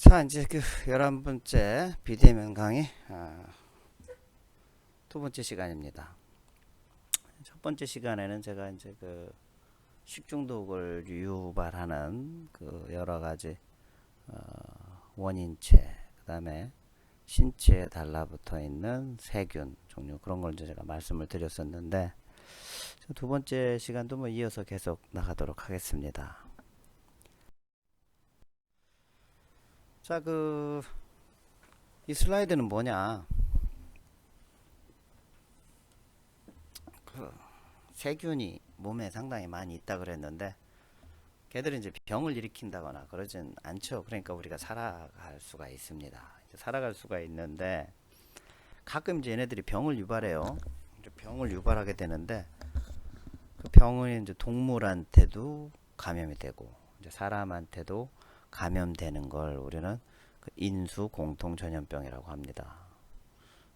자, 이제 그 11번째 비대면 강의 두 번째 시간입니다. 첫 번째 시간에는 제가 이제 그 식중독을 유발하는 그 여러 가지 원인체, 그 다음에 신체에 달라붙어 있는 세균 종류, 그런 걸 이제 제가 말씀을 드렸었는데, 두 번째 시간도 뭐 이어서 계속 나가도록 하겠습니다. 자, 이 슬라이드는 뭐냐? 세균이 몸에 상당히 많이 있다 그랬는데, 걔들은 이제 병을 일으킨다거나 그러진 않죠. 그러니까 우리가 살아갈 수가 있습니다. 살아갈 수가 있는데, 가끔 이제 얘네들이 병을 유발해요. 이제 병을 유발하게 되는데, 그 병은 이제 동물한테도 감염이 되고, 이제 사람한테도 감염되는 걸 우리는 그 인수 공통 전염병이라고 합니다.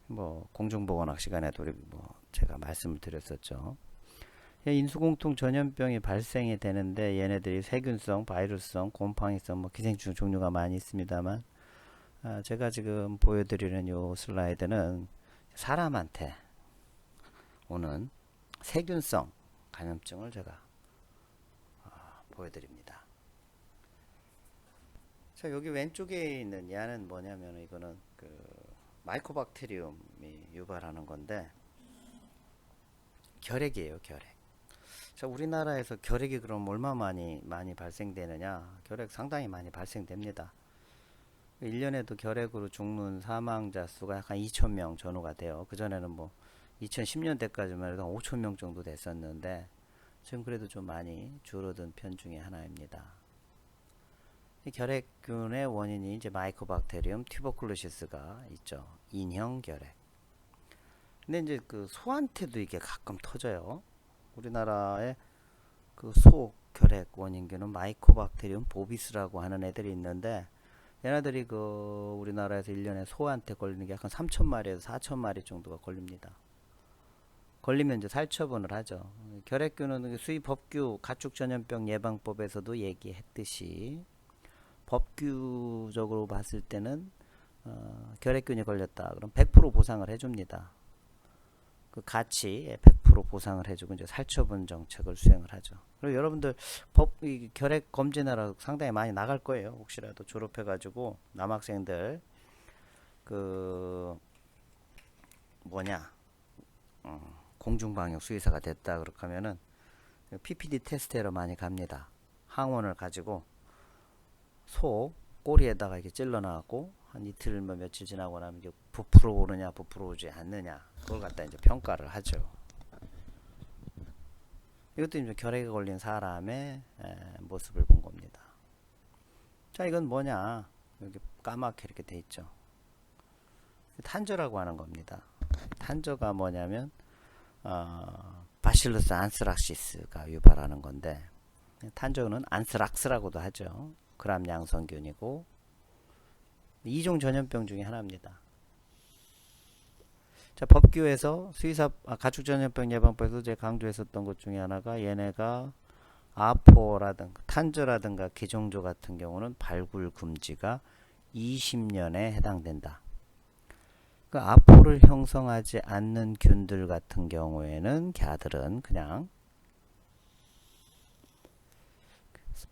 뭐 공중보건학 시간에도 우리 뭐 제가 말씀을 드렸었죠. 인수공통 전염병이 발생이 되는데, 얘네들이 세균성, 바이러스성, 곰팡이성, 뭐 기생충 종류가 많이 있습니다만, 제가 지금 보여드리는 요 슬라이드는 사람한테 오는 세균성 감염증을 제가 보여드립니다. 자, 여기 왼쪽에 있는 얘는 뭐냐면, 이거는 그 마이코박테리움이 유발하는 건데, 결핵이에요, 결핵. 자, 우리나라에서 결핵이 그럼 얼마 많이 발생되느냐? 결핵 상당히 많이 발생됩니다. 1년에도 결핵으로 죽는 사망자 수가 약간 2,000명 전후가 돼요. 그전에는 뭐 2010년대까지만 해도 5,000명 정도 됐었는데, 지금 그래도 좀 많이 줄어든 편 중에 하나입니다. 이 결핵균의 원인이 이제 마이코박테리움 튜버클로시스가 있죠. 인형 결핵. 근데 이제 그 소한테도 이게 가끔 터져요. 우리나라에 그 소 결핵 원인균은 마이코박테리움 보비스라고 하는 애들이 있는데, 얘네들이 그 우리나라에서 1년에 소한테 걸리는 게 약간 3,000마리에서 4,000마리 정도가 걸립니다. 걸리면 이제 살처분을 하죠. 결핵균은 수입 법규 가축전염병 예방법에서도 얘기했듯이, 법규적으로 봤을 때는 결핵균이 걸렸다 그럼 100% 보상을 해줍니다. 그 가치 100% 보상을 해주고 이제 살처분 정책을 수행을 하죠. 그리고 여러분들 이 결핵 검진하러 상당히 많이 나갈 거예요. 혹시라도 졸업해가지고 남학생들 그 뭐냐 공중방역 수의사가 됐다 그렇게 하면은 PPD 테스트하러 많이 갑니다. 항원을 가지고 소 꼬리에다가 이렇게 찔러 놔갖고 한 이틀 뭐 며칠 지나고 나면 이게 부풀어 오르냐 부풀어 오지 않느냐, 그걸 갖다 이제 평가를 하죠. 이것도 이제 결핵에 걸린 사람의 모습을 본 겁니다. 자, 이건 뭐냐? 여기 까맣게 이렇게 돼 있죠. 탄저라고 하는 겁니다. 탄저가 뭐냐면 바실러스 안스락시스가 유발하는 건데, 탄저는 안스락스라고도 하죠. 그람 양성균이고 2종 전염병 중에 하나입니다. 자, 법규에서 가축전염병 예방법에서 제가 강조했었던 것 중에 하나가, 얘네가 아포라든가 탄저라든가 기종조 같은 경우는 발굴 금지가 20년에 해당된다. 그 아포를 형성하지 않는 균들 같은 경우에는 걔들은 그냥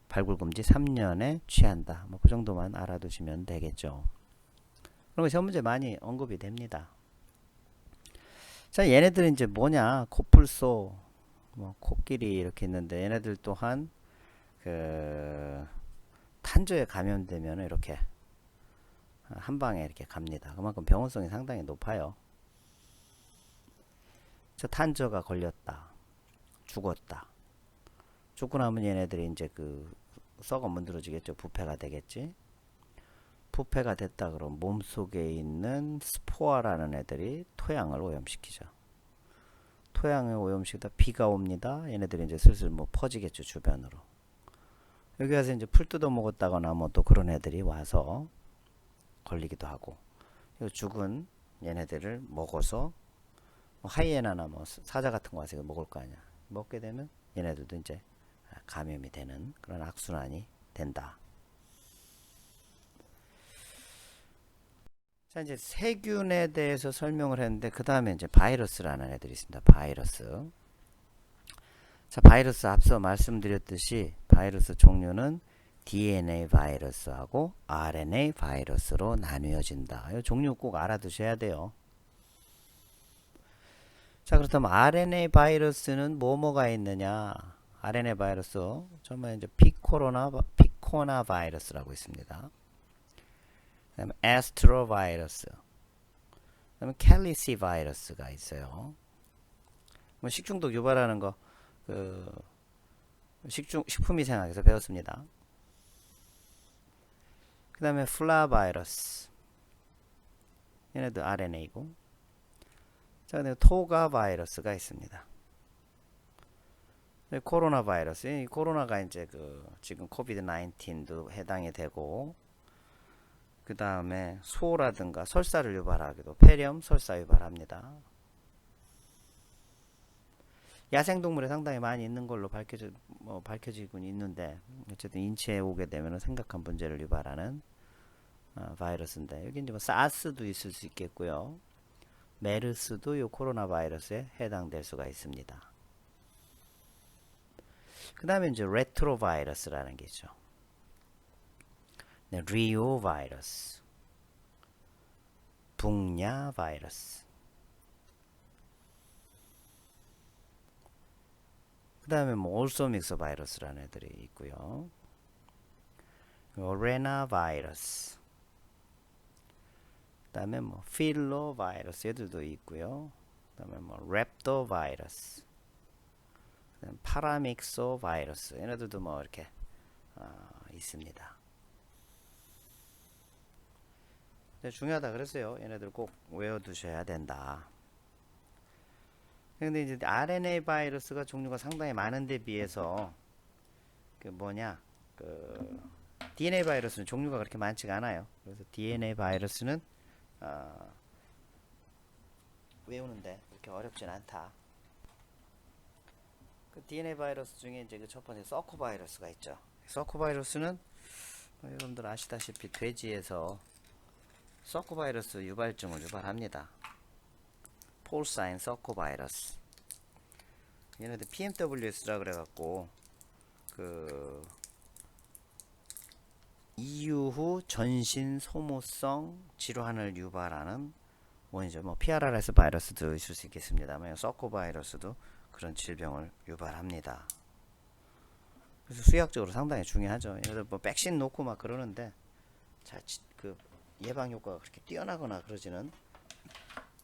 발굴 금지 3년에 취한다. 뭐 그 정도만 알아두시면 되겠죠. 그리고 시험 문제 많이 언급이 됩니다. 자, 얘네들은 이제 뭐냐? 코뿔소, 뭐 코끼리 이렇게 있는데, 얘네들 또한 그 탄저에 감염되면 이렇게 한 방에 이렇게 갑니다. 그만큼 병원성이 상당히 높아요. 자, 탄저가 걸렸다, 죽었다. 죽고 나면 얘네들이 이제 그 썩어 문드러지겠죠. 부패가 되겠지. 부패가 됐다 그러면 몸속에 있는 스포아라는 애들이 토양을 오염시키죠. 토양을 오염시키다 비가 옵니다. 얘네들이 이제 슬슬 뭐 퍼지겠죠, 주변으로. 여기 와서 이제 풀 뜯어 먹었다거나 뭐 또 그런 애들이 와서 걸리기도 하고, 죽은 얘네들을 먹어서 뭐 하이에나나 뭐 사자 같은 거 와서 먹을 거 아니야. 먹게 되면 얘네들도 이제 감염이 되는 그런 악순환이 된다. 자, 이제 세균에 대해서 설명을 했는데 그 다음에 이제 바이러스라는 애들이 있습니다. 바이러스. 자, 바이러스 앞서 말씀드렸듯이 바이러스 종류는 DNA 바이러스하고 RNA 바이러스로 나뉘어진다. 이 종류 꼭 알아두셔야 돼요. 자, 그렇다면 RNA 바이러스는 뭐가 있느냐? RNA 바이러스 정말 이제 피코나 바이러스라고 있습니다. 그다음에 에스트로 바이러스, 그다음에 캘리시 바이러스가 있어요. 뭐 식중독 유발하는 거 그 식품위생학에서 배웠습니다. 그다음에 플라 바이러스, 얘네도 RNA고. 자, 그다음에 토가 바이러스가 있습니다. 코로나 바이러스, 이 코로나가 이제 지금 코비드 19도 해당이 되고, 그 다음에 소라든가 설사를 유발하기도, 폐렴, 설사 유발합니다. 야생동물에 상당히 많이 있는 걸로 밝혀지곤 있는데, 어쨌든 인체에 오게 되면 심각한 문제를 유발하는 바이러스인데, 여기 이제 뭐 사스도 있을 수 있겠고요. 메르스도 이 코로나 바이러스에 해당될 수가 있습니다. 그 다음에 이제 레트로 바이러스라는 게 있죠. 네, 리오 바이러스, 북야 바이러스. 그 다음에 뭐 올소믹스 바이러스라는 애들이 있고요. 오레나 바이러스. 그 다음에 뭐 필로 바이러스 얘들도 있고요. 그 다음에 뭐 랩토 바이러스, 파라믹소 바이러스, 얘네들도 뭐 이렇게 있습니다. 중요하다 그랬어요. 얘네들 꼭 외워두셔야 된다. 근데 이제 RNA 바이러스가 종류가 상당히 많은데 비해서 DNA 바이러스는 종류가 그렇게 많지가 않아요. 그래서 DNA 바이러스는 외우는데 그렇게 어렵진 않다. 그 DNA 바이러스 중에 이제 그 첫 번째 서코 바이러스가 있죠. 서코 바이러스는 여러분들 아시다시피 돼지에서 서코 바이러스 유발증을 유발합니다. 폴사인 서코 바이러스. 얘네들 PMWS라 그래갖고 이후 전신 소모성 질환을 유발하는 원인이죠. 뭐 PRRS 바이러스도 있을 수 있겠습니다만 서코 바이러스도 그런 질병을 유발합니다. 그래서 수의학적으로 상당히 중요하죠. 얘네들 뭐 백신 놓고 막 그러는데 예방 효과가 그렇게 뛰어나거나 그러지는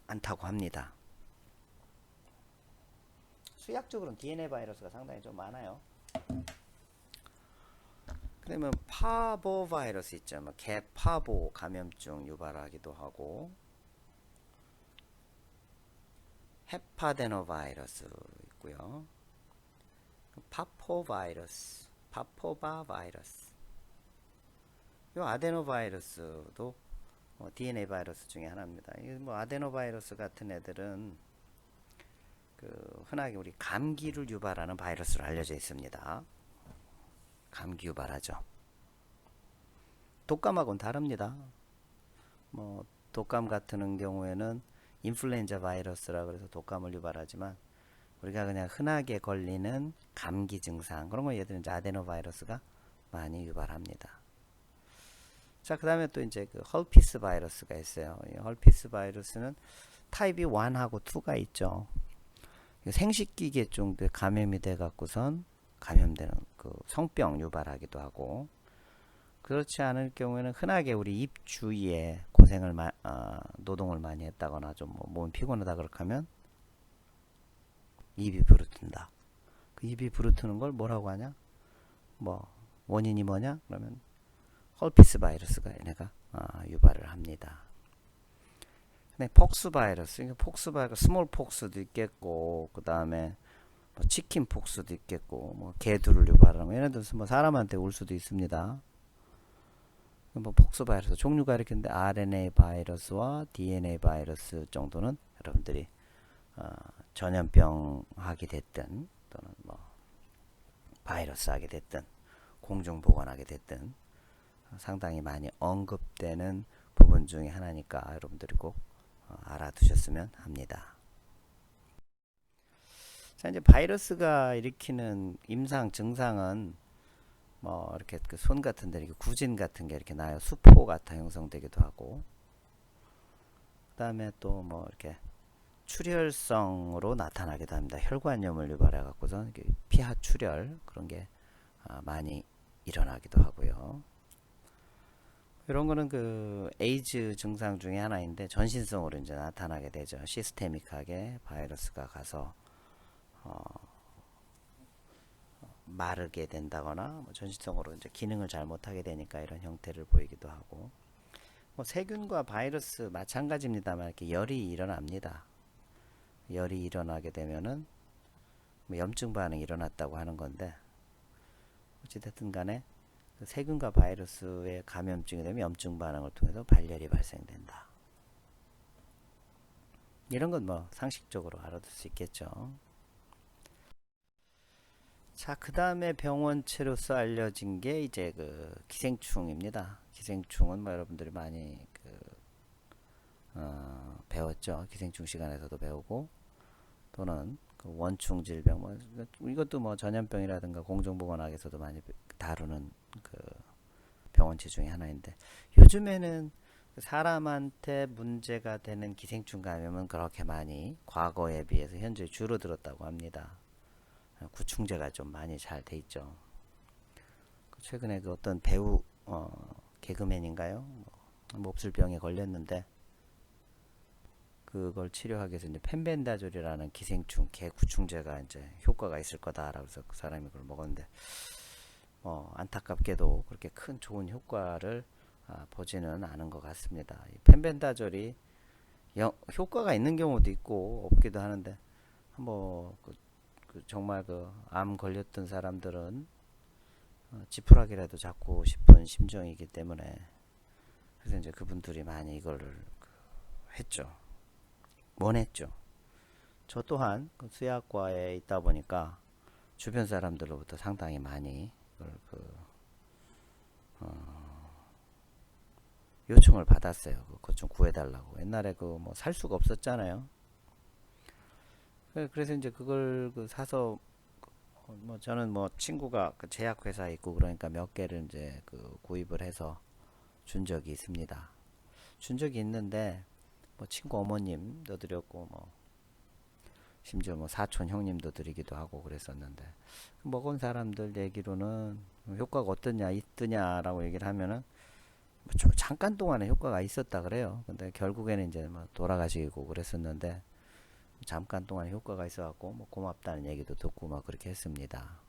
않다고 합니다. 수약적으로는 DNA 바이러스가 상당히 좀 많아요. 그러면 파보 바이러스 있죠. 뭐 개파보 감염증 유발하기도 하고, 헤파데노 바이러스 있고요. 파포 바이러스, 파포바 바이러스. 이 아데노 바이러스도 DNA 바이러스 중에 하나입니다. 뭐 아데노 바이러스 같은 애들은 흔하게 우리 감기를 유발하는 바이러스로 알려져 있습니다. 감기 유발하죠. 독감하고는 다릅니다. 뭐 독감 같은 경우에는 인플루엔자 바이러스라 그래서 독감을 유발하지만 우리가 그냥 흔하게 걸리는 감기 증상 그런 거 얘들은 이제 아데노 바이러스가 많이 유발합니다. 자, 그 다음에 또 이제 헐피스 바이러스가 있어요. 이 헐피스 바이러스는 타입이 1하고 2가 있죠. 생식기계 정도에 감염이 돼 갖고선 감염되는 성병 유발하기도 하고, 그렇지 않을 경우에는 흔하게 우리 입 주위에 노동을 많이 했다거나 좀 몸이 피곤하다 그렇게 하면 입이 부르튼다. 그 입이 부르트는 걸 뭐라고 하냐? 원인이 뭐냐? 그러면 헐피스 바이러스가 얘네가 유발을 합니다. 네, 폭스 바이러스, 스몰 폭스도 있겠고, 그 다음에 치킨 폭스도 있겠고, 개두를 유발하는 거, 얘네들 사람한테 올 수도 있습니다. 폭스 바이러스 종류가 이렇게 있는데 RNA 바이러스와 DNA 바이러스 정도는 여러분들이 전염병 하게 됐든 또는 바이러스 하게 됐든 공중보건하게 됐든 상당히 많이 언급되는 부분 중에 하나니까 여러분들이 꼭 알아두셨으면 합니다. 자, 이제 바이러스가 일으키는 임상 증상은 뭐 이렇게 그 손 같은 데 이렇게 구진 같은 게 이렇게 나요. 수포 같아 형성되기도 하고, 그다음에 또 뭐 이렇게 출혈성으로 나타나기도 합니다. 혈관염을 유발해 갖고서 피하 출혈 그런 게 많이 일어나기도 하고요. 이런 거는 그 에이즈 증상 중에 하나인데 전신성으로 이제 나타나게 되죠. 시스테믹하게 바이러스가 가서 마르게 된다거나 뭐 전신성으로 이제 기능을 잘 못하게 되니까 이런 형태를 보이기도 하고, 뭐 세균과 바이러스 마찬가지입니다만 이렇게 열이 일어납니다. 열이 일어나게 되면은 뭐 염증 반응이 일어났다고 하는 건데, 어찌됐든 간에 그 세균과 바이러스의 감염증이 되면 염증 반응을 통해서 발열이 발생된다. 이런 건 뭐 상식적으로 알아둘 수 있겠죠. 자, 그 다음에 병원체로서 알려진 게 이제 그 기생충입니다. 기생충은 뭐 여러분들이 많이 배웠죠. 기생충 시간에서도 배우고, 또는 그 원충 질병, 뭐 이것도 뭐 전염병이라든가 공중보건학에서도 많이 다루는 그 병원체 중에 하나인데, 요즘에는 사람한테 문제가 되는 기생충 감염은 그렇게 많이 과거에 비해서 현재 줄어들었다고 합니다. 구충제가 좀 많이 잘 돼 있죠. 최근에 그 어떤 배우 개그맨인가요? 몹쓸 병에 걸렸는데 그걸 치료하기 위해서 이제 펜벤다졸이라는 기생충 개 구충제가 이제 효과가 있을 거다라고 해서 그 사람이 그걸 먹었는데, 안타깝게도 그렇게 큰 좋은 효과를 보지는 않은 것 같습니다. 이 펜벤다졸이 효과가 있는 경우도 있고 없기도 하는데, 정말 그 암 걸렸던 사람들은 지푸라기라도 잡고 싶은 심정이기 때문에, 그래서 이제 그분들이 많이 이거를 했죠. 원했죠. 저 또한 그 수의학과에 있다 보니까 주변 사람들로부터 상당히 많이 이걸 요청을 받았어요. 그것 좀 구해달라고. 옛날에 그 뭐 살 수가 없었잖아요. 그래서 이제 그걸 사서 뭐 저는 뭐 친구가 그 제약회사에 있고 그러니까 몇 개를 이제 그 구입을 해서 준 적이 있습니다. 준 적이 있는데 뭐 친구 어머님도 드렸고, 뭐 심지어 뭐 사촌 형님도 드리기도 하고 그랬었는데, 먹은 사람들 얘기로는 효과가 어떠냐 있더냐라고 얘기를 하면은 좀 잠깐 동안에 효과가 있었다 그래요. 근데 결국에는 이제 뭐 돌아가시고 그랬었는데, 잠깐 동안 효과가 있어갖고 뭐 고맙다는 얘기도 듣고 막 그렇게 했습니다.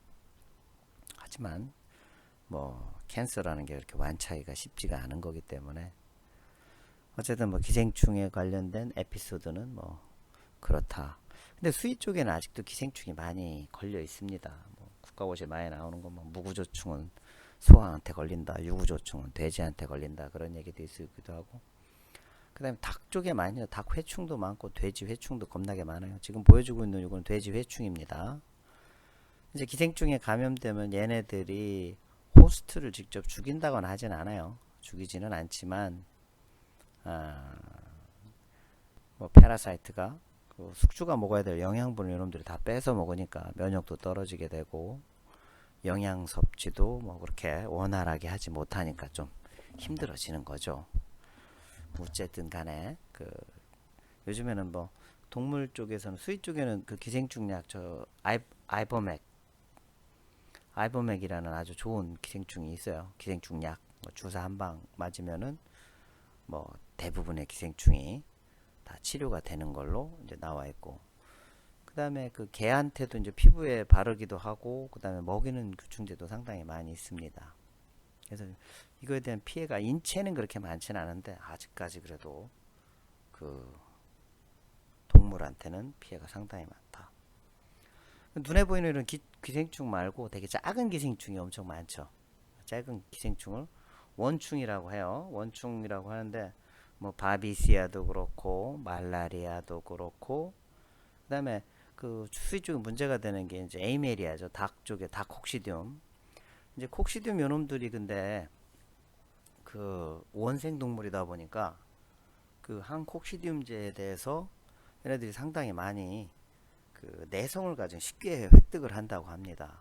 하지만 뭐 캔서라는 게 그렇게 완치하기가 쉽지가 않은 거기 때문에, 어쨌든 뭐 기생충에 관련된 에피소드는 뭐 그렇다. 근데 수의 쪽에는 아직도 기생충이 많이 걸려 있습니다. 뭐 국가고시에 많이 나오는 건 뭐 무구조충은 소황한테 걸린다, 유구조충은 돼지한테 걸린다, 그런 얘기도 있기도 하고, 그 다음에 닭 쪽에 많이, 닭 회충도 많고 돼지 회충도 겁나게 많아요. 지금 보여주고 있는 이건 돼지 회충입니다. 이제 기생충에 감염되면 얘네들이 호스트를 직접 죽인다거나 하진 않아요. 죽이지는 않지만 뭐 페라사이트가 그 숙주가 먹어야 될 영양분을 여러분들이 다 뺏어 먹으니까 면역도 떨어지게 되고, 영양 섭취도 뭐 그렇게 원활하게 하지 못하니까 좀 힘들어지는 거죠. 어쨌든 간에 요즘에는 뭐 동물 쪽에서는, 수의 쪽에는 그 기생충 약, 아이보맥이라는 아주 좋은 기생충이 있어요. 기생충 약, 뭐 주사 한 방 맞으면은 뭐 대부분의 기생충이 다 치료가 되는 걸로 이제 나와 있고, 그 다음에 그 개한테도 이제 피부에 바르기도 하고, 그 다음에 먹이는 구충제도 상당히 많이 있습니다. 그래서 이거에 대한 피해가 인체는 그렇게 많지는 않은데, 아직까지 그래도 그 동물한테는 피해가 상당히 많다. 눈에 보이는 이런 기생충 말고 되게 작은 기생충이 엄청 많죠. 작은 기생충을 원충이라고 해요. 원충이라고 하는데, 뭐 바비시아도 그렇고 말라리아도 그렇고, 그다음에 그 수의 쪽에 문제가 되는 게 이제 에이메리아죠. 닭 쪽에 닭콕시디움. 이제 콕시디움 요놈들이 근데 그 원생 동물이다 보니까 그 항콕시디움제에 대해서 얘네들이 상당히 많이 그 내성을 가진 쉽게 획득을 한다고 합니다.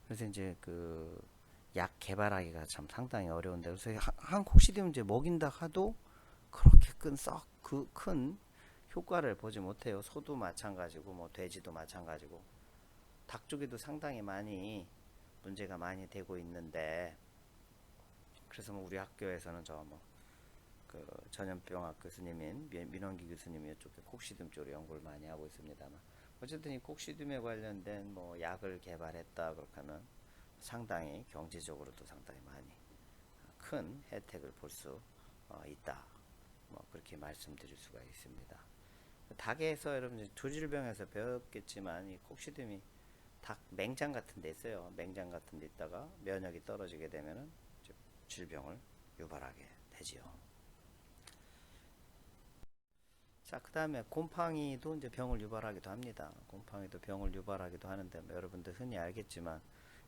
그래서 이제 그 약 개발하기가 참 상당히 어려운데, 그래서 항콕시디움제 먹인다 하도 그렇게 큰 효과를 보지 못해요. 소도 마찬가지고 뭐 돼지도 마찬가지고 닭 쪽에도 상당히 많이 문제가 많이 되고 있는데, 그래서 뭐 우리 학교에서는 저 뭐 그 전염병학 교수님인 민원기 교수님이 이쪽에 콕시디움 쪽으로 연구를 많이 하고 있습니다만, 어쨌든 이 콕시디움에 관련된 뭐 약을 개발했다 그렇게 하면 상당히 경제적으로도 상당히 많이 큰 혜택을 볼 수 있다, 뭐 그렇게 말씀드릴 수가 있습니다. 닭에서 여러분 조질병에서 배웠겠지만 이 콕시디움이 닭 맹장 같은 데 있어요. 맹장 같은 데 있다가 면역이 떨어지게 되면은 질병을 유발하게 되지요. 자, 그 다음에 곰팡이도 이제 병을 유발하기도 합니다. 곰팡이도 병을 유발하기도 하는데, 뭐 여러분들 흔히 알겠지만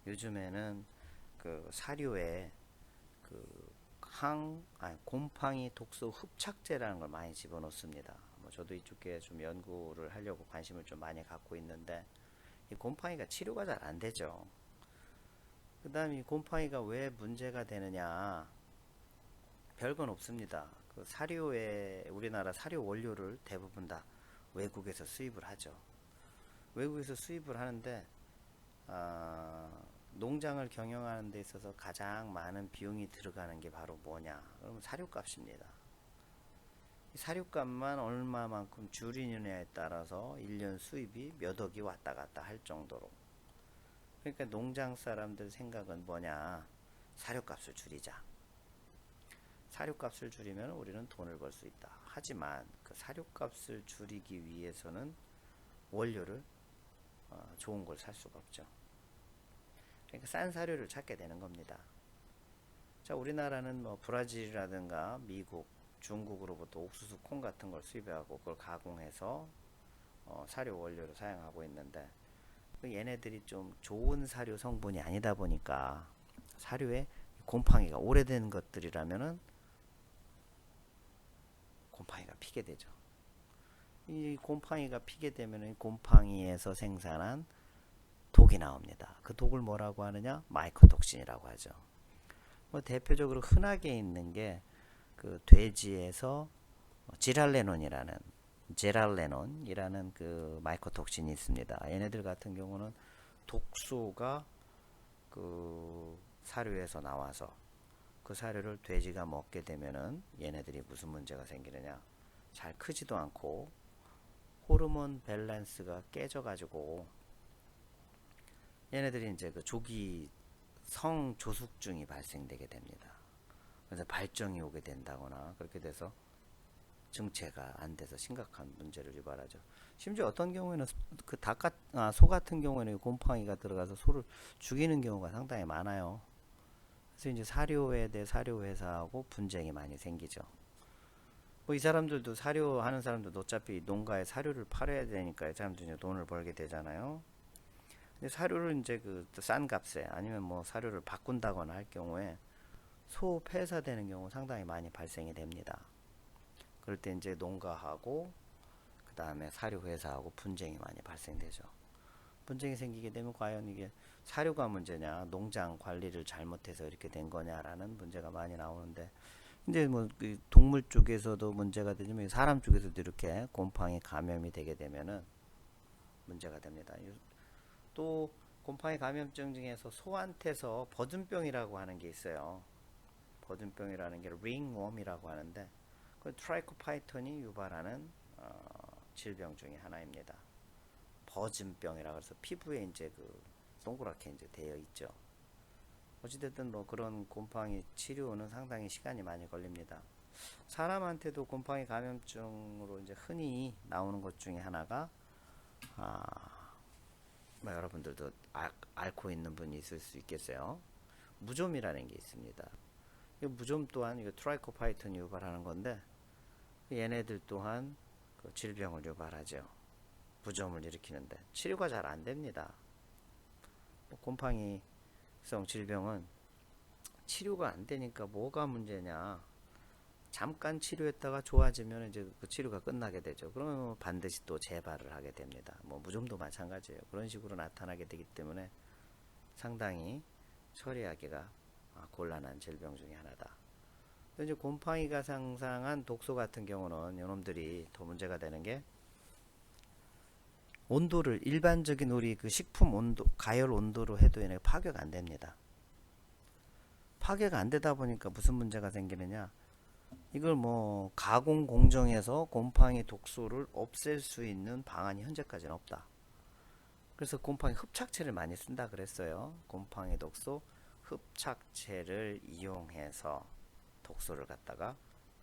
요즘에는 그 사료에 그 곰팡이 독소 흡착제라는 걸 많이 집어넣습니다. 뭐 저도 이쪽에 좀 연구를 하려고 관심을 좀 많이 갖고 있는데, 이 곰팡이가 치료가 잘 안 되죠. 그 다음에 이 곰팡이가 왜 문제가 되느냐, 별건 없습니다. 그 사료에, 우리나라 사료 원료를 대부분 다 외국에서 수입을 하죠. 외국에서 수입을 하는데 농장을 경영하는 데 있어서 가장 많은 비용이 들어가는 게 바로 뭐냐, 그러면 사료값입니다. 사료값만 얼마만큼 줄이느냐에 따라서 1년 수입이 몇 억이 왔다 갔다 할 정도로. 그러니까 농장 사람들 생각은 뭐냐, 사료값을 줄이자. 사료값을 줄이면 우리는 돈을 벌 수 있다. 하지만 그 사료값을 줄이기 위해서는 원료를 좋은 걸 살 수가 없죠. 그러니까 싼 사료를 찾게 되는 겁니다. 자, 우리나라는 뭐 브라질이라든가 미국, 중국으로부터 옥수수 콩 같은 걸 수입하고 그걸 가공해서 사료 원료로 사용하고 있는데, 얘네들이 좀 좋은 사료 성분이 아니다 보니까 사료에 곰팡이가 오래된 것들이라면은 곰팡이가 피게 되죠. 이 곰팡이가 피게 되면 곰팡이에서 생산한 독이 나옵니다. 그 독을 뭐라고 하느냐, 마이코톡신이라고 하죠. 뭐 대표적으로 흔하게 있는 게 그 돼지에서 제랄레논이라는 그 마이코톡신이 있습니다. 얘네들 같은 경우는 독소가 그 사료에서 나와서 그 사료를 돼지가 먹게 되면은 얘네들이 무슨 문제가 생기느냐, 잘 크지도 않고 호르몬 밸런스가 깨져가지고 얘네들이 이제 그 조기 성조숙증이 발생되게 됩니다. 그래서 발정이 오게 된다거나 그렇게 돼서 증체가 안 돼서 심각한 문제를 유발하죠. 심지어 어떤 경우에는 그 소 같은 경우에는 곰팡이가 들어가서 소를 죽이는 경우가 상당히 많아요. 그래서 이제 사료에 대해 사료 회사하고 분쟁이 많이 생기죠. 뭐 이 사람들도 사료 하는 사람들도 어차피 농가에 사료를 팔아야 되니까 이 사람들이 이제 돈을 벌게 되잖아요. 근데 사료를 이제 그 싼 값에 아니면 뭐 사료를 바꾼다거나 할 경우에 소 폐사되는 경우 상당히 많이 발생이 됩니다. 그럴 때 이제 농가하고 그 다음에 사료 회사하고 분쟁이 많이 발생되죠. 분쟁이 생기게 되면 과연 이게 사료가 문제냐, 농장 관리를 잘못해서 이렇게 된 거냐라는 문제가 많이 나오는데, 이제 뭐 그 동물 쪽에서도 문제가 되지만 사람 쪽에서도 이렇게 곰팡이 감염이 되게 되면은 문제가 됩니다. 또 곰팡이 감염증 중에서 소한테서 버든병이라고 하는 게 있어요. 버든병이라는 게 링웜이라고 하는데, 그 트라이코파이톤이 유발하는 질병 중에 하나입니다. 버진병이라 그래서 피부에 이제 그 동그랗게 이제 되어 있죠. 어찌됐든 뭐 그런 곰팡이 치료는 상당히 시간이 많이 걸립니다. 사람한테도 곰팡이 감염증으로 이제 흔히 나오는 것 중에 하나가 뭐 여러분들도 앓고 있는 분이 있을 수 있겠어요. 무좀이라는 게 있습니다. 이 무좀 또한 이거 트라이코파이톤이 유발하는 건데, 얘네들 또한 그 질병을 유발하죠. 무좀을 일으키는데 치료가 잘 안 됩니다. 곰팡이성 질병은 치료가 안 되니까 뭐가 문제냐. 잠깐 치료했다가 좋아지면 이제 그 치료가 끝나게 되죠. 그러면 반드시 또 재발을 하게 됩니다. 뭐 무좀도 마찬가지예요. 그런 식으로 나타나게 되기 때문에 상당히 처리하기가 곤란한 질병 중에 하나다. 이제 곰팡이가 상상한 독소 같은 경우는 이놈들이 더 문제가 되는 게 온도를 일반적인 우리 그 식품 온도, 가열 온도로 해도 얘네가 파괴가 안 됩니다. 파괴가 안 되다 보니까 무슨 문제가 생기느냐? 이걸 뭐 가공 공정에서 곰팡이 독소를 없앨 수 있는 방안이 현재까지는 없다. 그래서 곰팡이 흡착체를 많이 쓴다 그랬어요. 곰팡이 독소 흡착체를 이용해서 독소를 갖다가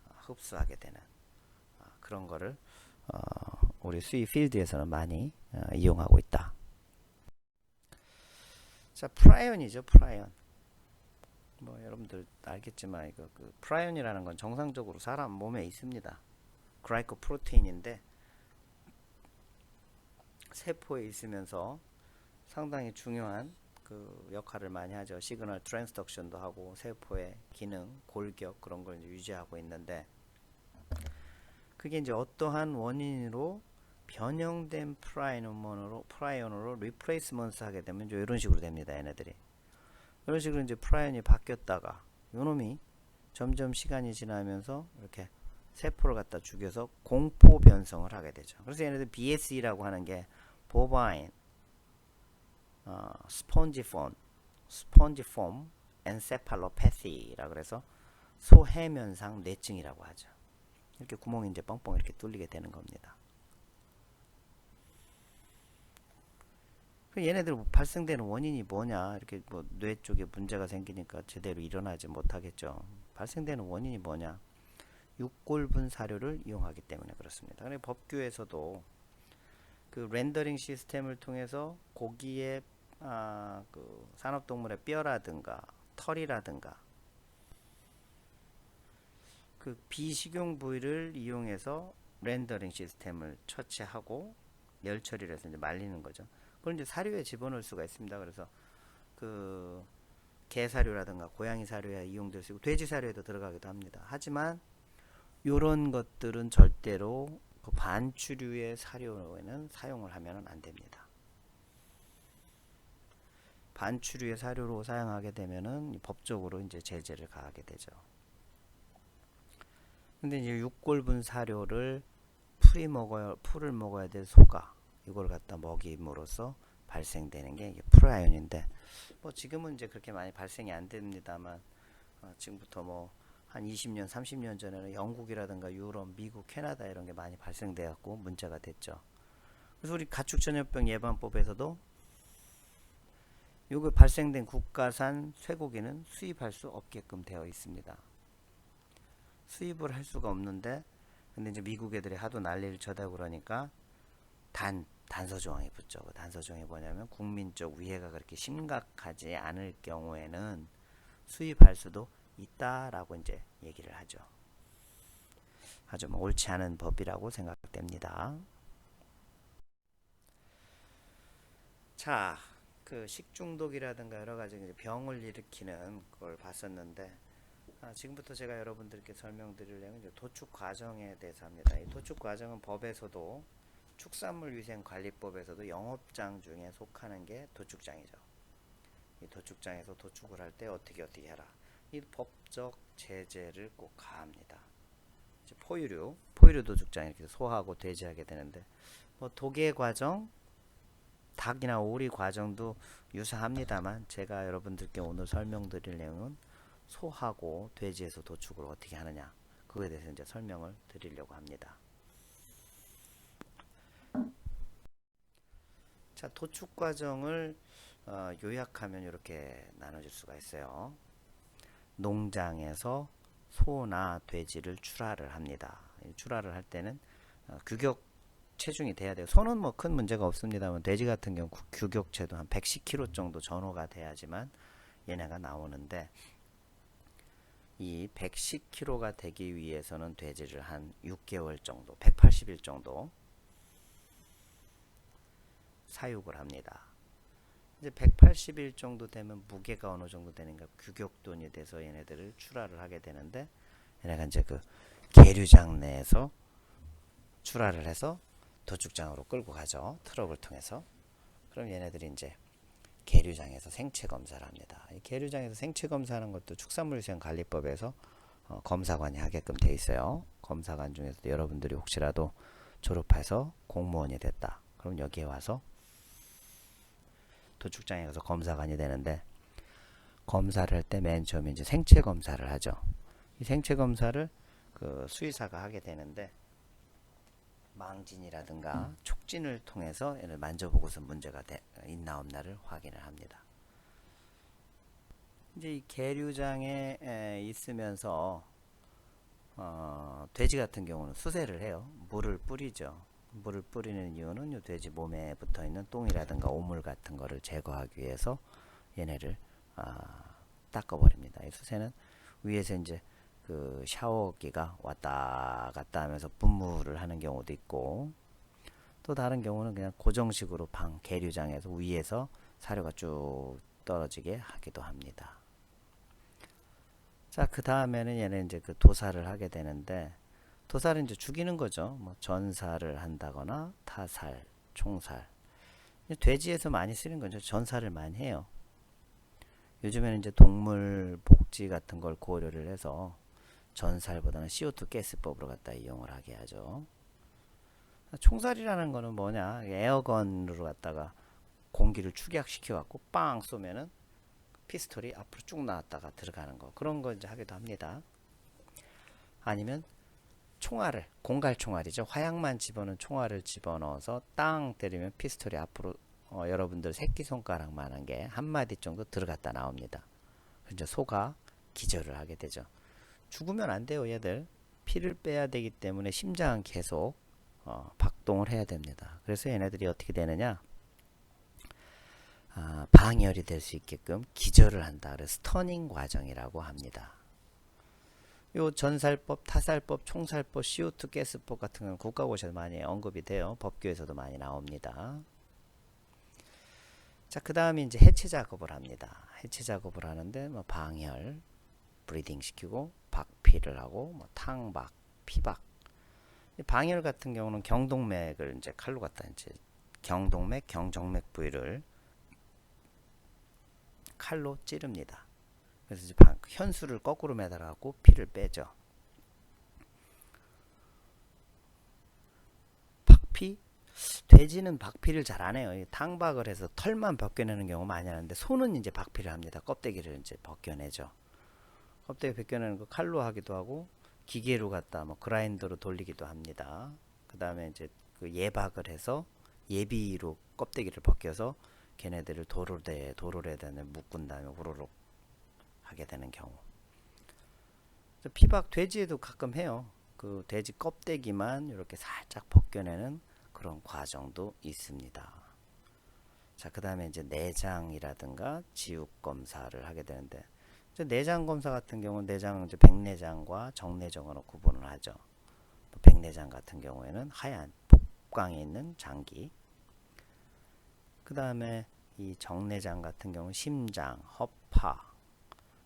흡수하게 되는 그런 거를 우리 수의 필드에서는 많이 이용하고 있다. 자, 프라이온이죠. 프라이온. 뭐 여러분들 알겠지만 이거 그 프라이온이라는 건 정상적으로 사람 몸에 있습니다. 글라이코 프로테인인데 세포에 있으면서 상당히 중요한 그 역할을 많이 하죠. 시그널 트랜스덕션도 하고 세포의 기능, 골격 그런 걸 이제 유지하고 있는데 그게 이제 어떠한 원인으로 변형된 프라이온으로 리플레이스먼트 하게 되면 이제 이런 식으로 됩니다. 얘네들이. 이런 식으로 이제 프라이온이 바뀌었다가 요놈이 점점 시간이 지나면서 이렇게 세포를 갖다 죽여서 공포 변성을 하게 되죠. 그래서 얘네들 BSE라고 하는 게 보바인 스폰지폼 엔세팔로패시라 그래서 소해면상 뇌증이라고 하죠. 이렇게 구멍이 이제 뻥뻥 이렇게 뚫리게 되는 겁니다. 얘네들 발생되는 원인이 뭐냐? 이렇게 뭐 뇌 쪽에 문제가 생기니까 제대로 일어나지 못하겠죠. 발생되는 원인이 뭐냐? 육골분 사료를 이용하기 때문에 그렇습니다. 그런데 법규에서도 그 렌더링 시스템을 통해서 고기의 그 산업동물의 뼈라든가 털이라든가 그 비식용 부위를 이용해서 렌더링 시스템을 처치하고 열 처리를 해서 이제 말리는 거죠. 그걸 이제 사료에 집어넣을 수가 있습니다. 그래서 그 개 사료라든가 고양이 사료에 이용될 수 있고 돼지 사료에도 들어가기도 합니다. 하지만 이런 것들은 절대로 그 반추류의 사료에는 사용을 하면 안 됩니다. 반추류의 사료로 사용하게 되면은 법적으로 이제 제재를 가하게 되죠. 근데 이제 육골분 사료를 풀을 먹어야 될 소가 이걸 갖다 먹임으로써 발생되는 게 이게 프라이온인데 뭐 지금은 이제 그렇게 많이 발생이 안 됩니다만 지금부터 뭐 한 20년, 30년 전에는 영국이라든가 유럽, 미국, 캐나다 이런 게 많이 발생되었고 문제가 됐죠. 그래서 우리 가축전염병 예방법에서도 요거 발생된 국가산 쇠고기는 수입할 수 없게끔 되어 있습니다. 수입을 할 수가 없는데 근데 이제 미국 애들이 하도 난리를 쳐대고 그러니까 단서 조항이 붙죠. 그 단서 조항이 뭐냐면 국민적 위해가 그렇게 심각하지 않을 경우에는 수입할 수도 있다라고 이제 얘기를 하죠. 아주 뭐 옳지 않은 법이라고 생각됩니다. 자, 그 식중독이라든가 여러 가지 병을 일으키는 걸 봤었는데 지금부터 제가 여러분들께 설명드릴 내용은 이제 도축 과정에 대해서 합니다. 이 도축 과정은 법에서도 축산물위생관리법에서도 영업장 중에 속하는 게 도축장이죠. 이 도축장에서 도축을 할 때 어떻게 해라. 이 법적 제재를 꼭 가합니다. 이제 포유류 도축장 이렇게 소하고 돼지하게 되는데 뭐 도계 과정, 닭이나 오리 과정도 유사합니다만 제가 여러분들께 오늘 설명드릴 내용은 소하고 돼지에서 도축을 어떻게 하느냐 그거에 대해서 이제 설명을 드리려고 합니다. 자, 도축 과정을 요약하면 이렇게 나눠질 수가 있어요. 농장에서 소나 돼지를 출하를 합니다. 출하를 할 때는 규격 체중이 돼야 돼요. 소는 뭐 큰 문제가 없습니다만 돼지 같은 경우 규격 체도 한 110kg 정도 전후가 돼야지만 얘네가 나오는데 이 110kg가 되기 위해서는 돼지를 한 6개월 정도, 180일 정도 사육을 합니다. 이제 180일 정도 되면 무게가 어느 정도 되는가 규격돈이 돼서 얘네들을 출하를 하게 되는데, 얘네가 이제 그 계류장 내에서 출하를 해서 도축장으로 끌고 가죠. 트럭을 통해서. 그럼 얘네들이 이제 계류장에서 생체 검사를 합니다. 이 계류장에서 생체 검사하는 것도 축산물위생관리법에서 검사관이 하게끔 돼 있어요. 검사관 중에서도 여러분들이 혹시라도 졸업해서 공무원이 됐다, 그럼 여기에 와서 도축장에 가서 검사관이 되는데, 검사를 할 때 맨 처음에 이제 생체 검사를 하죠. 이 생체 검사를 그 수의사가 하게 되는데, 망진이라든가 촉진을 통해서 얘를 만져보고서 문제가 있나 없나를 확인을 합니다. 이제 이 계류장에 있으면서 돼지 같은 경우는 수세를 해요. 물을 뿌리죠. 물을 뿌리는 이유는 이 돼지 몸에 붙어 있는 똥이라든가 오물 같은 거를 제거하기 위해서 얘네를 닦아버립니다. 이 수세는 위에서 이제 그 샤워기가 왔다 갔다 하면서 분무를 하는 경우도 있고, 또 다른 경우는 그냥 고정식으로 계류장에서 위에서 사료가 쭉 떨어지게 하기도 합니다. 자, 그 다음에는 얘는 이제 그 도살을 하게 되는데, 도살은 이제 죽이는 거죠. 뭐 전살을 한다거나 타살, 총살. 돼지에서 많이 쓰는 거죠. 전살을 많이 해요. 요즘에는 이제 동물 복지 같은 걸 고려를 해서 전살보다는 CO2 가스법으로 갖다 이용을 하게 하죠. 총살이라는 거는 뭐냐, 에어건으로 갖다가 공기를 축약시켜 갖고 빵 쏘면은 피스톨이 앞으로 쭉 나왔다가 들어가는 거, 그런 거 이제 하기도 합니다. 아니면 총알을, 공갈 총알이죠, 화약만 집어넣은 총알을 집어넣어서 땅 때리면 피스톨이 앞으로 여러분들 새끼손가락만한 게 한 마디 정도 들어갔다 나옵니다. 이제 소가 기절을 하게 되죠. 죽으면 안 돼요. 얘들 피를 빼야 되기 때문에 심장은 계속 박동을 해야 됩니다. 그래서 얘네들이 어떻게 되느냐, 방열이 될 수 있게끔 기절을 한다. 그래서 스터닝 과정이라고 합니다. 요 전살법, 타살법, 총살법, CO2 가스법 같은 건 국가고시에서 많이 언급이 돼요. 법규에서도 많이 나옵니다. 자, 그 다음에 이제 해체 작업을 합니다. 해체 작업을 하는데 뭐 방열, 브리딩 시키고 박피를 하고 뭐 탕박, 피박. 방열 같은 경우는 경동맥을 이제 칼로 갖다 이제 경동맥, 경정맥 부위를 칼로 찌릅니다. 그래서 이제 현수를 거꾸로 매달아갖고 피를 빼죠. 박피? 돼지는 박피를 잘 안 해요. 탕박을 해서 털만 벗겨내는 경우 많이 하는데, 소는 이제 박피를 합니다. 껍데기를 이제 벗겨내죠. 껍데기 벗겨내는 거 칼로 하기도 하고, 기계로 갖다 뭐 그라인더로 돌리기도 합니다. 그 다음에 이제 그 예박을 해서 예비로 껍데기를 벗겨서 걔네들을 도로에다 묶은 다음에 우르륵 하게 되는 경우. 피박 돼지에도 가끔 해요. 그 돼지 껍데기만 이렇게 살짝 벗겨내는 그런 과정도 있습니다. 자, 그 다음에 이제 내장이라든가 지육 검사를 하게 되는데, 내장 검사 같은 경우는 내장은 이제 백내장과 정내장으로 구분을 하죠. 백내장 같은 경우에는 하얀 복강에 있는 장기, 그 다음에 이 정내장 같은 경우는 심장, 허파,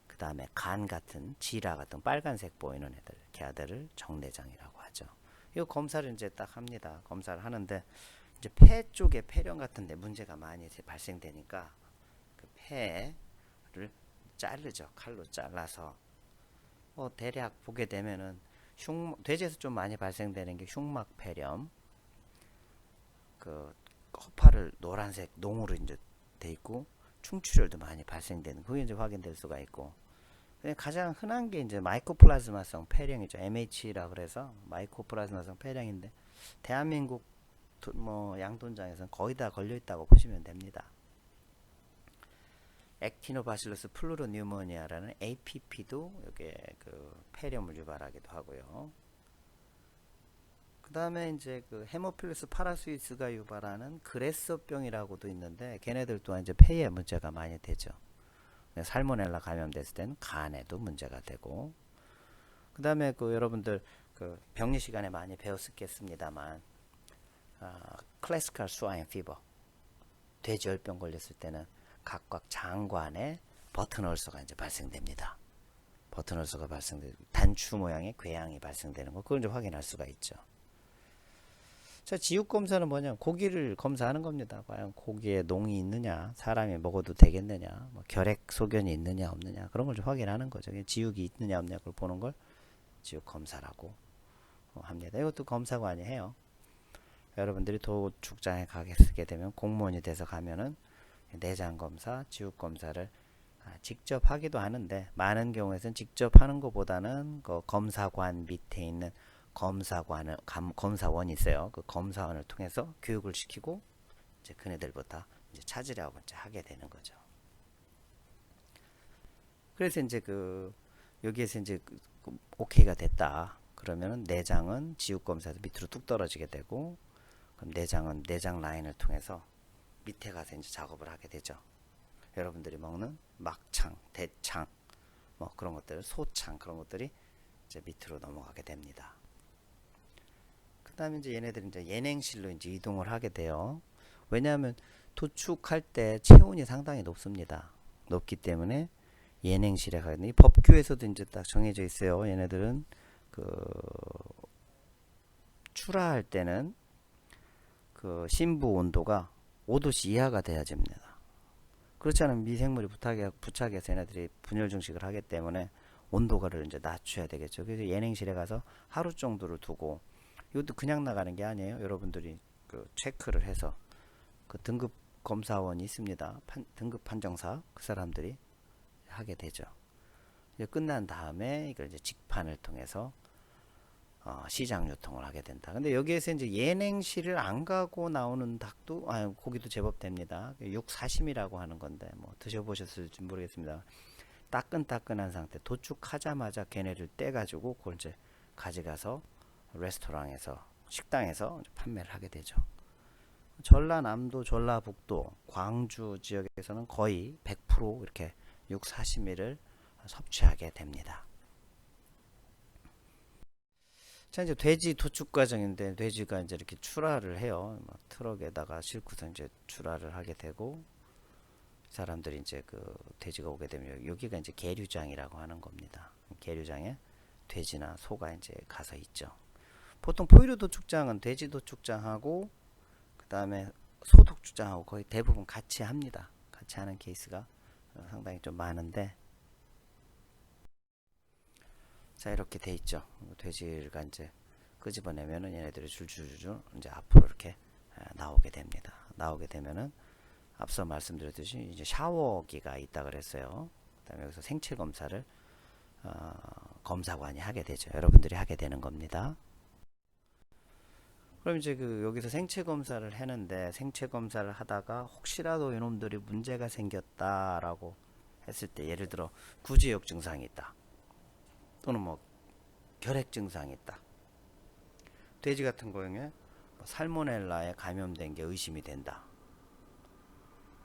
그 다음에 간 같은 지라 같은 빨간색 보이는 애들, 걔들을 정내장이라고 하죠. 이 검사를 이제 딱 합니다. 검사를 하는데, 이제 폐 쪽에 폐렴 같은데 문제가 많이 발생되니까 그 폐를 자르죠. 칼로 잘라서. 대략 보게 되면은 돼지에서 좀 많이 발생되는 게 흉막 폐렴, 그 허파를 노란색 농으로 이제 돼 있고, 충출혈도 많이 발생되는, 그게 이제 확인될 수가 있고, 가장 흔한 게 이제 마이코플라즈마성 폐렴이죠. MH라 그래서 마이코플라즈마성 폐렴인데, 대한민국 뭐 양돈장에서는 거의 다 걸려 있다고 보시면 됩니다. 액티노바실러스 플루로뉴모니아라는 APP도 이게 그 폐렴을 유발하기도 하고요. 그 다음에 이제 그 헤모필러스 파라스위스가 유발하는 그레서병이라고도 있는데, 걔네들 또한 이제 폐에 문제가 많이 되죠. 살모넬라 감염됐을 때는 간에도 문제가 되고, 그 다음에 그 여러분들 그 병리 시간에 많이 배웠겠습니다만, 클래시컬 스와인 피버, 돼지열병 걸렸을 때는 각각 장관에 버튼 얼서가 이제 발생됩니다. 버튼 얼서가 발생되고 단추 모양의 궤양이 발생되는 거, 그걸 이제 확인할 수가 있죠. 자, 지육 검사는 뭐냐? 고기를 검사하는 겁니다. 과연 고기에 농이 있느냐, 사람이 먹어도 되겠느냐, 뭐 결핵 소견이 있느냐 없느냐, 그런 걸 좀 확인하는 거죠. 지육이 있느냐 없느냐 그걸 보는 걸 지육 검사라고 합니다. 이것도 검사관이 해요. 여러분들이 도축장에 가게 되면, 공무원이 돼서 가면은 내장 검사, 지육 검사를 직접 하기도 하는데, 많은 경우에는 직접 하는 것보다는 그 검사관 밑에 있는 검사원이 있어요. 그 검사원을 통해서 교육을 시키고 이제 그네들부터 이제 찾으려고 이제 하게 되는 거죠. 그래서 이제 여기에서 이제 오케이가 됐다. 그러면은 내장은 지육 검사에서 밑으로 뚝 떨어지게 되고, 그럼 내장은 내장 라인을 통해서 밑에 가서 이제 작업을 하게 되죠. 여러분들이 먹는 막창, 대창, 뭐 그런 것들, 소창, 그런 것들이 이제 밑으로 넘어가게 됩니다. 그 다음에 이제 얘네들이 이제 예냉실로 이제 이동을 하게 돼요. 왜냐하면 도축할 때 체온이 상당히 높습니다. 높기 때문에 예냉실에 가야 돼. 이 법규에서도 이제 딱 정해져 있어요. 얘네들은 출하할 때는 그 신부 온도가 5도씨 이하가 돼야 됩니다. 그렇지 않으면 미생물이 부착해서 얘네들이 분열 증식을 하기 때문에 온도가를 이제 낮춰야 되겠죠. 그래서 예냉실에 가서 하루 정도를 두고, 이것도 그냥 나가는 게 아니에요. 여러분들이 체크를 해서 그 등급 검사원이 있습니다. 등급 판정사, 그 사람들이 하게 되죠. 이제 끝난 다음에 이걸 이제 직판을 통해서 시장 유통을 하게 된다. 근데 여기에서 이제 예냉실을 안 가고 나오는 닭도, 고기도 제법 됩니다. 육사심이라고 하는 건데, 뭐 드셔보셨을지 모르겠습니다. 따끈따끈한 상태, 도축하자마자 걔네를 떼가지고 그걸 이제 가져가서 레스토랑에서, 식당에서 판매를 하게 되죠. 전라남도, 전라북도, 광주 지역에서는 거의 100% 이렇게 육사시미를 섭취하게 됩니다. 자, 이제 돼지 도축 과정인데, 돼지가 이제 이렇게 출하를 해요. 트럭에다가 싣고서 이제 출하를 하게 되고, 사람들이 이제 돼지가 오게 되면 여기가 이제 계류장이라고 하는 겁니다. 계류장에 돼지나 소가 이제 가서 있죠. 보통 포유류 도축장은 돼지 도축장하고 그 다음에 소 도축장하고 거의 대부분 같이 합니다. 같이 하는 케이스가 상당히 좀 많은데, 자, 이렇게 돼 있죠. 돼지가 이제 끄집어내면은 얘네들이 줄줄줄 이제 앞으로 이렇게 나오게 됩니다. 나오게 되면은 앞서 말씀드렸듯이 이제 샤워기가 있다 그랬어요. 그다음에 여기서 생체 검사를 검사관이 하게 되죠. 여러분들이 하게 되는 겁니다. 그럼 이제 여기서 생체 검사를 했는데, 생체 검사를 하다가 혹시라도 이놈들이 문제가 생겼다라고 했을 때, 예를 들어 구제역 증상이 있다, 또는 뭐 결핵 증상이 있다, 돼지 같은 경우에 살모넬라에 감염된 게 의심이 된다,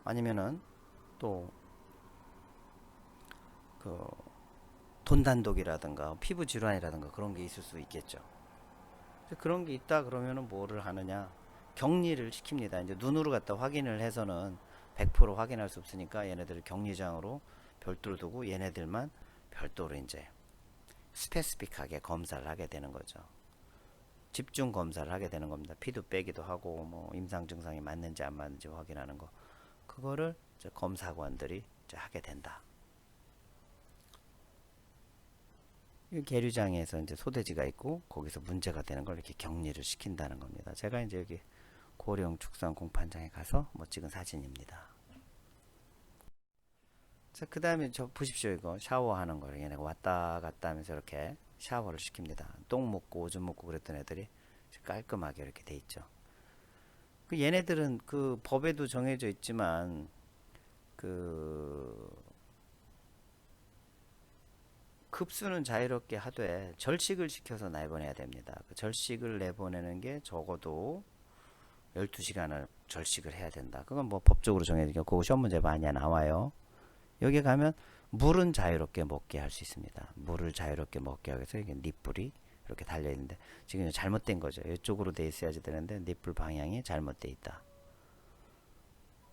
아니면은 또 돈단독이라든가 피부 질환이라든가 그런 게 있을 수 있겠죠. 그런 게 있다 그러면은 뭐를 하느냐, 격리를 시킵니다. 이제 눈으로 갖다 확인을 해서는 100% 확인할 수 없으니까 얘네들을 격리장으로 별도로 두고 얘네들만 별도로 이제 스페시픽하게 검사를 하게 되는 거죠. 집중 검사를 하게 되는 겁니다. 피도 빼기도 하고, 뭐 임상 증상이 맞는지 안 맞는지 확인하는 거, 그거를 이제 검사관들이 이제 하게 된다. 이 계류장에서 이제 소돼지가 있고 거기서 문제가 되는 걸 이렇게 격리를 시킨다는 겁니다. 제가 이제 여기 고령 축산 공판장에 가서 뭐 찍은 사진입니다. 자, 그 다음에 저 보십시오. 이거 샤워하는 거를 얘네가 왔다 갔다 하면서 이렇게 샤워를 시킵니다. 똥 묻고 오줌 묻고 그랬던 애들이 깔끔하게 이렇게 돼 있죠. 얘네들은 그 법에도 정해져 있지만 급수는 자유롭게 하되 절식을 시켜서 내보내야 됩니다. 그 절식을 내보내는 게 적어도 12시간을 절식을 해야 된다. 그건 뭐 법적으로 정해진 거, 시험 문제 많이 나와요. 여기 가면 물은 자유롭게 먹게 할 수 있습니다. 물을 자유롭게 먹게 하기 위해서 이게 닛불이 이렇게 달려 있는데, 지금 잘못된 거죠. 이쪽으로 돼 있어야지 되는데 닛불 방향이 잘못돼 있다.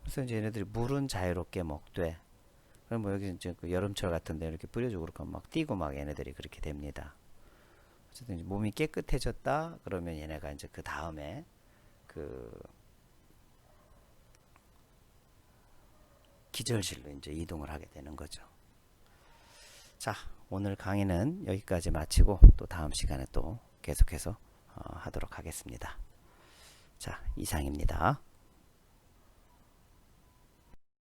그래서 이제 얘네들이 물은 자유롭게 먹되, 그럼 뭐 여기 이제 그 여름철 같은데 이렇게 뿌려주고 그러니까 막 뛰고 막 얘네들이 그렇게 됩니다. 어쨌든 이제 몸이 깨끗해졌다 그러면 얘네가 이제 그 다음에 그 기절실로 이제 이동을 하게 되는 거죠. 자, 오늘 강의는 여기까지 마치고 또 다음 시간에 또 계속해서 하도록 하겠습니다. 자, 이상입니다.